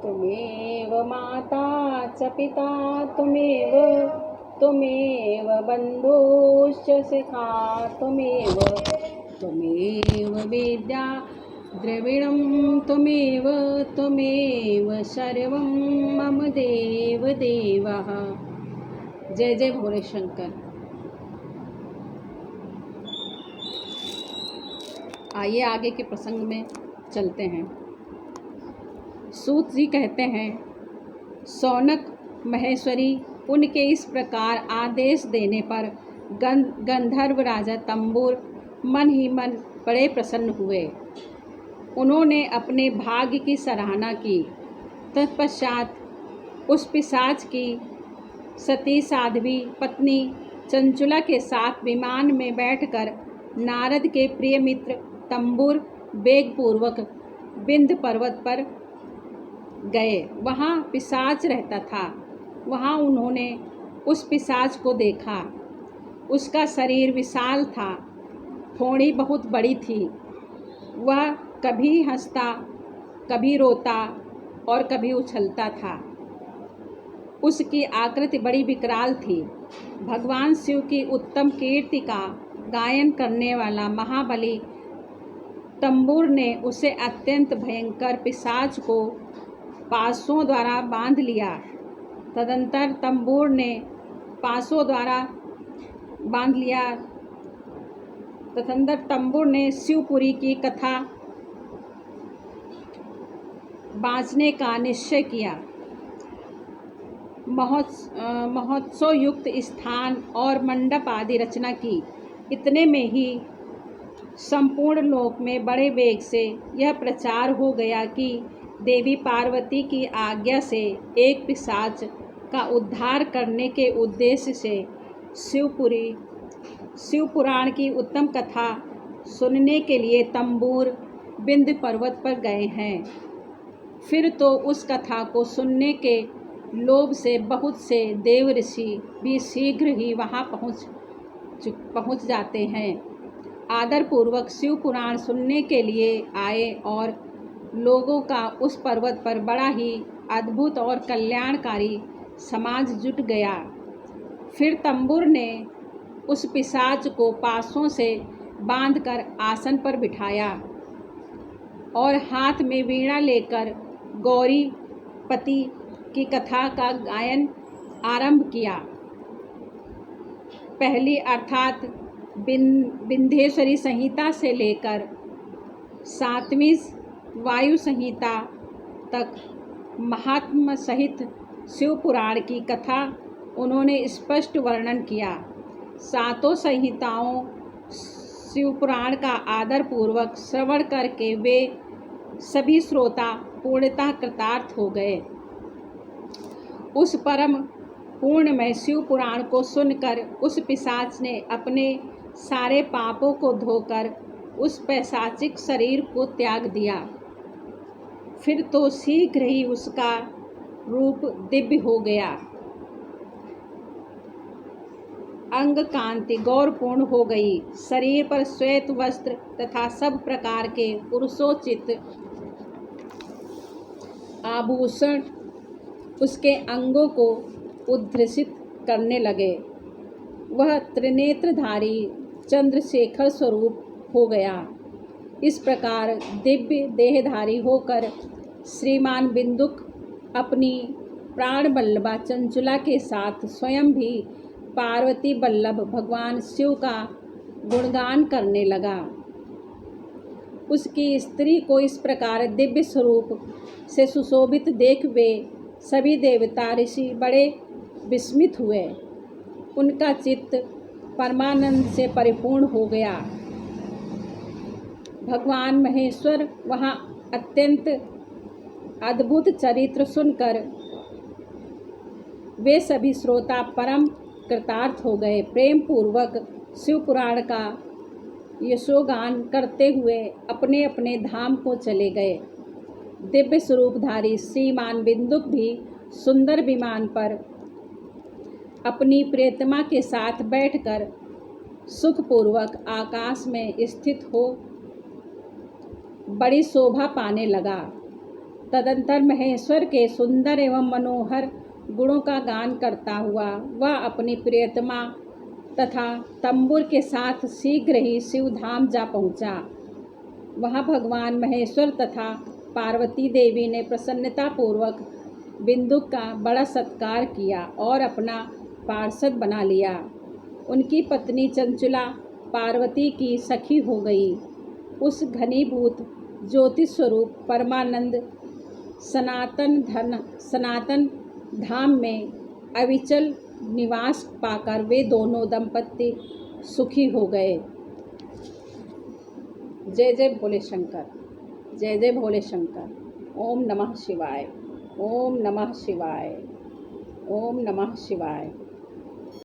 त्वमेव माता च पिता त्वमेव बन्धुश्च सखा त्वमेव वेद्या द्रविणं त्वमेव सर्वं मम देवः। जय जय भोले शंकर। आइए आगे के प्रसंग में चलते हैं। सूत जी कहते हैं, शौनक महेश्वरी उनके इस प्रकार आदेश देने पर गंधर्व राजा तंबूर मन ही मन बड़े प्रसन्न हुए। उन्होंने अपने भाग्य की सराहना की। तत्पश्चात उस पिशाच की सती साध्वी पत्नी चंचुला के साथ विमान में बैठकर नारद के प्रिय मित्र तंबूर वेगपूर्वक विंध्य पर्वत पर गए। वहाँ पिशाच रहता था। वहाँ उन्होंने उस पिशाच को देखा। उसका शरीर विशाल था, ठोड़ी बहुत बड़ी थी। वह कभी हंसता, कभी रोता और कभी उछलता था। उसकी आकृति बड़ी विकराल थी। भगवान शिव की उत्तम कीर्ति का गायन करने वाला महाबली तंबूर ने उसे अत्यंत भयंकर पिशाच को पासों द्वारा बांध लिया। तदंतर तंबूर ने पासों द्वारा बांध लिया। तदंतर तंबूर ने शिवपुरी की कथा बाँचने का निश्चय किया। महोत्सव युक्त स्थान और मंडप आदि रचना की। इतने में ही संपूर्ण लोक में बड़े वेग से यह प्रचार हो गया कि देवी पार्वती की आज्ञा से एक पिशाच का उद्धार करने के उद्देश्य से शिव पुराण की उत्तम कथा सुनने के लिए तंबूर विंध्य पर्वत पर गए हैं। फिर तो उस कथा को सुनने के लोभ से बहुत से देव ऋषि भी शीघ्र ही वहां पहुंच जाते हैं। आदरपूर्वक शिव पुराण सुनने के लिए आए और लोगों का उस पर्वत पर बड़ा ही अद्भुत और कल्याणकारी समाज जुट गया। फिर तंबूर ने उस पिशाच को पासों से बांधकर आसन पर बिठाया और हाथ में वीणा लेकर गौरी पति की कथा का गायन आरंभ किया। पहली अर्थात विंध्येश्वरी संहिता से लेकर 7वीं वायु संहिता तक महात्मा सहित शिव पुराण की कथा उन्होंने स्पष्ट वर्णन किया। सातों संहिताओं शिव पुराण का आदरपूर्वक श्रवण करके वे सभी श्रोता पूर्णतः कृतार्थ हो गए। उस परम पूर्णमय शिव पुराण को सुनकर उस पिशाच ने अपने सारे पापों को धोकर उस पैशाचिक शरीर को त्याग दिया। फिर तो शीघ्र ही उसका रूप दिव्य हो गया। अंग कांति गौरपूर्ण हो गई। शरीर पर श्वेत वस्त्र तथा सब प्रकार के पुरुषोचित आभूषण उसके अंगों को उद्धृषित करने लगे। वह त्रिनेत्रधारी चंद्रशेखर स्वरूप हो गया। इस प्रकार दिव्य देहधारी होकर श्रीमान बिंदुक अपनी प्राण बल्लभा चंचुला के साथ स्वयं भी पार्वती बल्लभ भगवान शिव का गुणगान करने लगा। उसकी स्त्री को इस प्रकार दिव्य स्वरूप से सुशोभित देख वे सभी देवता ऋषि बड़े विस्मित हुए। उनका चित्त परमानंद से परिपूर्ण हो गया। भगवान महेश्वर वहाँ अत्यंत अद्भुत चरित्र सुनकर वे सभी श्रोता परम कृतार्थ हो गए। प्रेम पूर्वक शिव पुराण का यशोगान करते हुए अपने अपने धाम को चले गए। दिव्य स्वरूपधारी श्रीमान बिंदुक भी सुंदर विमान पर अपनी प्रियतमा के साथ बैठकर सुखपूर्वक आकाश में स्थित हो बड़ी शोभा पाने लगा। तदंतर महेश्वर के सुंदर एवं मनोहर गुणों का गान करता हुआ वह अपनी प्रियतमा तथा तंबूर के साथ शीघ्र ही शिवधाम जा पहुंचा। वहां भगवान महेश्वर तथा पार्वती देवी ने प्रसन्नतापूर्वक बिंदु का बड़ा सत्कार किया और अपना पार्षद बना लिया। उनकी पत्नी चंचुला पार्वती की सखी हो गई। उस घनीभूत ज्योति स्वरूप परमानंद सनातन धाम में अविचल निवास पाकर वे दोनों दंपति सुखी हो गए। जय जय भोले शंकर, जय जय भोले शंकर। ओम नमः शिवाय, ओम नमः शिवाय, ओम नमः शिवाय।